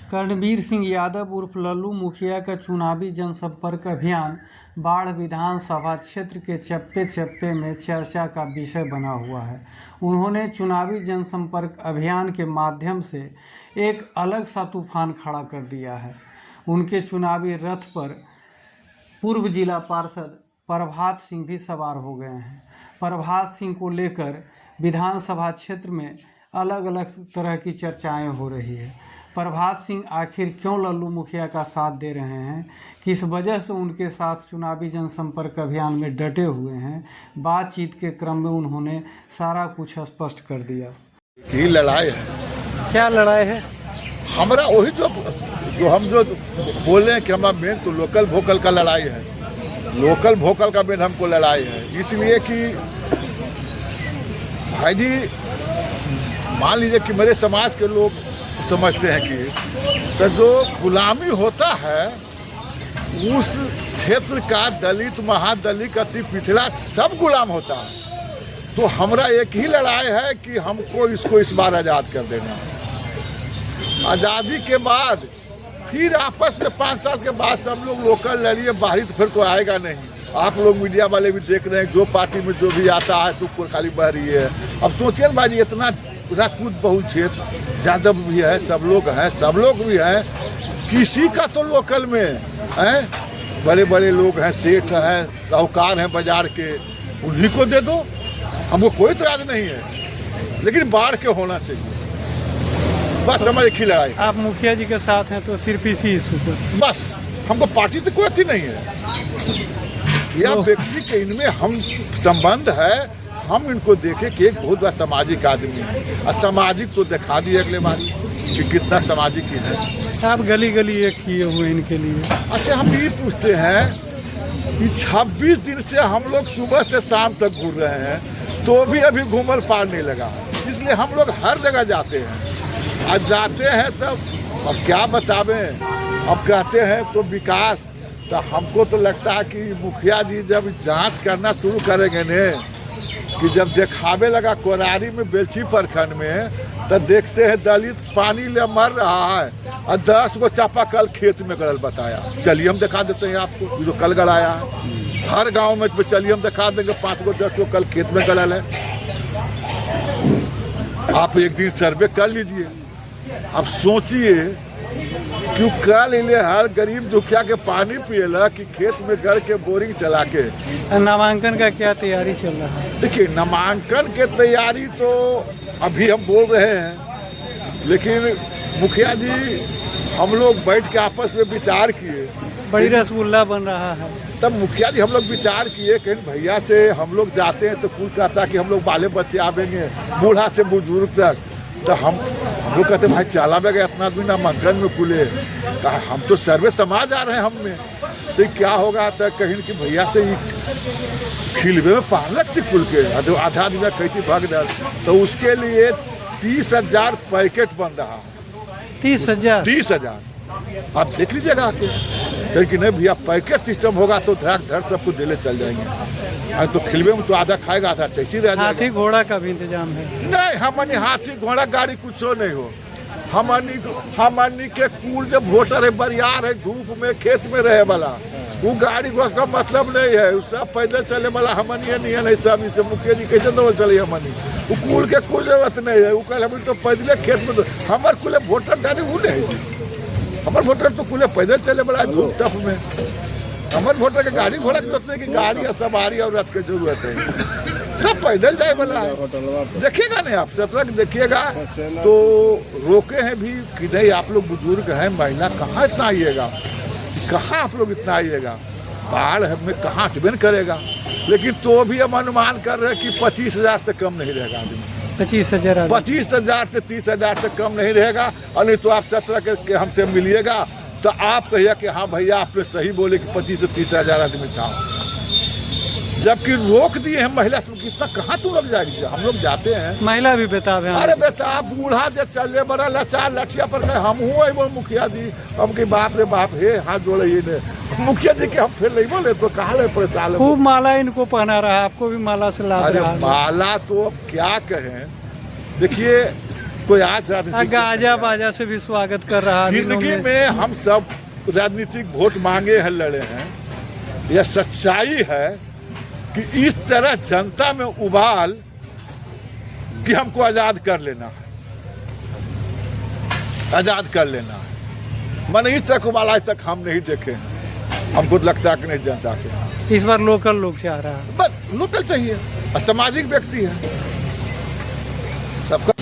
कर्णवीर सिंह यादव उर्फ लल्लू मुखिया का चुनावी जनसंपर्क अभियान बाढ़ विधानसभा क्षेत्र के चप्पे चप्पे में चर्चा का विषय बना हुआ है। उन्होंने चुनावी जनसंपर्क अभियान के माध्यम से एक अलग सा तूफान खड़ा कर दिया है। उनके चुनावी रथ पर पूर्व जिला पार्षद प्रभात सिंह भी सवार हो गए हैं। प्रभात सिंह को लेकर विधानसभा क्षेत्र में अलग अलग तरह की चर्चाएं हो रही है। प्रभात सिंह आखिर क्यों लल्लू मुखिया का साथ दे रहे हैं, किस वजह से उनके साथ चुनावी जनसंपर्क अभियान में डटे हुए हैं, बातचीत के क्रम में उन्होंने सारा कुछ स्पष्ट कर दिया। की लड़ाई है। क्या लड़ाई है? हमारा वही जो हम बोले हैं कि हमारा मेन तो लोकल वोकल का लड़ाई है। लोकल वोकल का मेन हमको लड़ाई है, इसलिए कि भाई जी मान लीजिए कि मेरे समाज के लोग समझते हैं कि तो जो गुलामी होता है उस क्षेत्र का दलित महादलित अति पिछड़ा सब गुलाम होता है। तो हमारा एक ही लड़ाई है कि हमको इसको इस बार आज़ाद कर देना। आज़ादी के बाद फिर आपस में 5 साल के बाद सब लोग लोकल लड़िए, बाहरी तो फिर कोई आएगा नहीं। आप लोग मीडिया वाले भी देख रहे हैं, जो पार्टी में जो भी आता है तो कोई खाली बह रही है। अब सोचिए भाई इतना राजपूत बहुल क्षेत्र, यादव भी है, सब लोग भी हैं, किसी का तो लोकल में हैं, बड़े बड़े लोग हैं, सेठ हैं, साहूकार हैं बाजार के, उन्हीं को दे दो, हमको कोई इतराज नहीं है, लेकिन बाढ़ के होना चाहिए। बस समझ एक ही लड़ाई। आप मुखिया जी के साथ हैं तो सिर्फ इसी इशू पर? बस हमको पार्टी से कोई अच्छी नहीं है, या व्यक्ति के इनमें हम संबंध है। हम इनको देखें कि एक बहुत बड़ा सामाजिक आदमी है, और सामाजिक तो दिखा दिए अगले बार कि कितना सामाजिक है। आप गली गली एक किए हुए इनके लिए। अच्छा, हम ये पूछते हैं कि 26 दिन से हम लोग सुबह से शाम तक घूम रहे हैं तो भी अभी घूमल पार नहीं लगा। इसलिए हम लोग हर जगह जाते हैं, आज जाते हैं तब अब क्या बतावें, अब कहते हैं तो विकास। तो हमको तो लगता है कि मुखिया जी जब जांच करना शुरू करेंगे ने, कि जब देखावे लगा कोरारी में बेलची प्रखंड में, तो देखते हैं दलित पानी ले मर रहा है और 10 गो चापाकल खेत में गड़ल बताया। चलिए हम दिखा देते हैं आपको जो कल गड़ाया है। हर गांव में चलिए हम दिखा देंगे 5 गो 10 गो कल खेत में गड़ल है। आप एक दिन सर्वे कर लीजिए। अब सोचिए क्यों कल इन्हें हर गरीब दुखिया के पानी पिएला कि खेत में गड़ के बोरिंग चला के। नामांकन का क्या तैयारी चल रहा है? देखिए, नामांकन के तैयारी तो अभी हम बोल रहे हैं, लेकिन मुखिया जी हम लोग बैठ के आपस में विचार किए, बड़ी रसगुल्ला बन रहा है। तब मुखिया जी हम लोग विचार किए कि भैया से हम लोग जाते हैं तो कुल कहता कि हम लोग बाले बच्चे आवेंगे, बूढ़ा से बुजुर्ग तक। तो हम लोग कहते भाई चला बेगा इतना आदमी नामांकन में खुले, कहा हम तो सर्वे समाज आ रहे हैं हम में, तो क्या होगा? तो कहीं कि भैया से खिलबे में 5 लाख कुल के आधा आदमी कहती भाग डाल। तो उसके लिए 30,000 पैकेट बन रहा है। 30,000? आप देख लीजिएगा आके। लेकिन नहीं भैया, पैकेट सिस्टम होगा तो धड़ सबको दिले चल जाएंगे। तो खिलबे में तो आधा खाएगा आधा चैसी रह जाएगा। हाथी घोड़ा का भी इंतजाम है? नहीं, हमनी हाथी घोड़ा गाड़ी कुछ नहीं हो। हमनी के कुल जब वोटर है, बरियार है, धूप में खेत में रहे वाला, वो गाड़ी घोड़ा का मतलब नहीं है। सब पैदल चले वाला हमनी नहीं है। सब इसे मुखिया जी कैसे दौड़ चले हमनी, वो कुल के कोई जरूरत नहीं है। वो कल हम तो पैदल खेत में, हमारे कुल वोटर गाड़ी वो नहीं, हमारे वोटर तो कुल पैदल चले वाला धूप तप में। हमारे वोटर के गाड़ी घोड़ा की जरूरत नहीं कि गाड़ी और सवारी और रथ की जरूरत है। सब पैदल जाए वाला है। देखिएगा नहीं आप सड़क देखिएगा तो रोके हैं भी कि नहीं आप लोग बुजुर्ग हैं, महिला कहाँ इतना आइएगा, कहाँ आप लोग इतना आइएगा, बाढ़ में कहाँ ट्रेन करेगा। लेकिन तो भी हम अनुमान कर रहे हैं कि 25,000 से कम नहीं रहेगा आदमी। 25,000 से 30,000 से कम नहीं रहेगा। और नहीं तो आप 17 के हमसे मिलिएगा तो आप कहिए कि हाँ भैया आपने सही बोले कि 25 से 30,000 आदमी था, जबकि रोक दिए हैं महिला कितना। कहाँ तू लोग जाएगी? हम लोग जाते हैं, महिला भी बेताब है। अरे बेटा बूढ़ा जे चले बड़ा लाचार लठिया पर हम हुए वो मुखिया जी हम के बाप रे बाप हे हाथ जोड़े ने मुखिया जी के हम फिर नहीं बोले तो कहा ले परेशान। खूब माला इनको पहना रहा है, आपको भी माला से लाद रहा है। माला तो अब क्या कहें। देखिए कोई आज राजनीतिक गाजा बाजा से भी स्वागत कर रहा है। जिंदगी में हम सब राजनीतिक वोट मांगे हैं, लड़े हैं। यह सच्चाई है कि इस तरह जनता में उबाल कि हमको आजाद कर लेना है, आजाद कर लेना है। मैंने इस तक उबाल आज तक हम नहीं देखे हैं। हमको लगता है कि नहीं जनता से इस बार लोकल लोग चाह रहा है। बस लोकल चाहिए, सामाजिक व्यक्ति है सबका।